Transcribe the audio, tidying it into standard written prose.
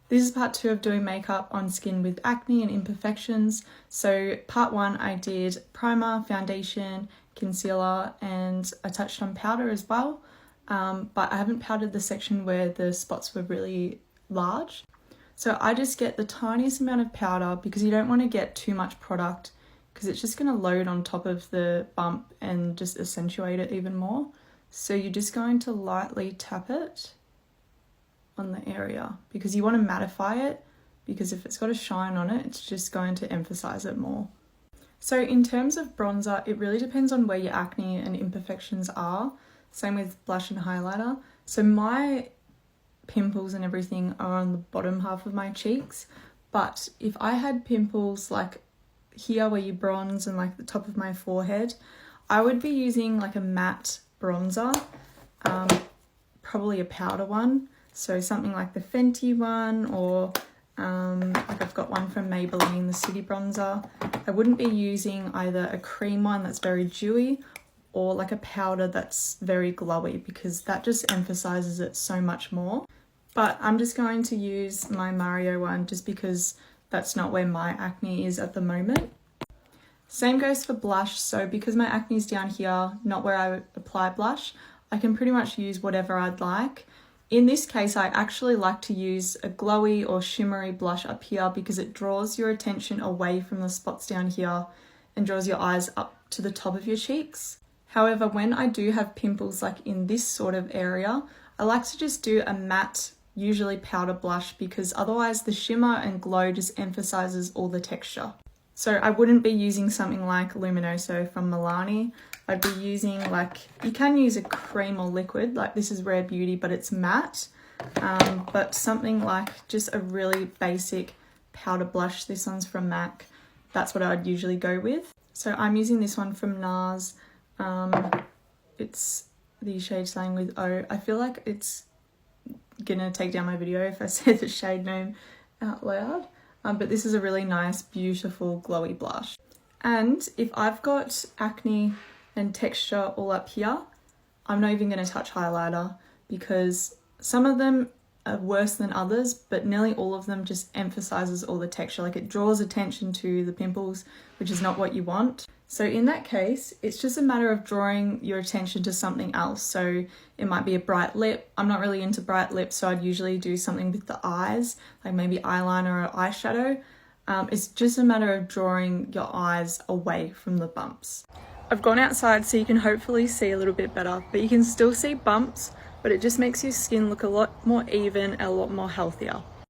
This is part 2 of doing makeup on skin with acne and imperfections. So part 1 I did primer, foundation, concealer, and I touched on powder as well. But I haven't powdered the section where the spots were really large. So I just get the tiniest amount of powder because you don't want to get too much product because it's just going to load on top of the bump and just accentuate it even more. So you're just going to lightly tap it on the area because you want to mattify it, because if it's got a shine on it, it's just going to emphasize it more. So in terms of bronzer, it really depends on where your acne and imperfections are. Same with blush and highlighter. So my pimples and everything are on the bottom half of my cheeks, but if I had pimples like here where you bronze and like the top of my forehead, I would be using like a matte bronzer, probably a powder one. So something like the Fenty one, or like I've got one from Maybelline, the City Bronzer. I wouldn't be using either a cream one that's very dewy or like a powder that's very glowy, because that just emphasizes it so much more. But I'm just going to use my Mario one just because that's not where my acne is at the moment. Same goes for blush. So because my acne is down here, not where I would apply blush, I can pretty much use whatever I'd like. In this case, I actually like to use a glowy or shimmery blush up here because it draws your attention away from the spots down here and draws your eyes up to the top of your cheeks. However, when I do have pimples like in this sort of area, I like to just do a matte, usually powder blush, because otherwise the shimmer and glow just emphasizes all the texture. So I wouldn't be using something like Luminoso from Milani. I'd be using like, you can use a cream or liquid, like this is Rare Beauty, but it's matte. But something like just a really basic powder blush. This one's from MAC. That's what I'd usually go with. So I'm using this one from NARS. It's the shade starting with O. I feel like it's gonna take down my video if I say the shade name out loud. But this is a really nice, beautiful, glowy blush. And if I've got acne and texture all up here, I'm not even going to touch highlighter because some of them are worse than others, but nearly all of them just emphasizes all the texture. Like it draws attention to the pimples, which is not what you want. So in that case, it's just a matter of drawing your attention to something else. So it might be a bright lip. I'm not really into bright lips, so I'd usually do something with the eyes, like maybe eyeliner or eyeshadow. It's just a matter of drawing your eyes away from the bumps. I've gone outside so you can hopefully see a little bit better, but you can still see bumps, but it just makes your skin look a lot more even and a lot more healthier.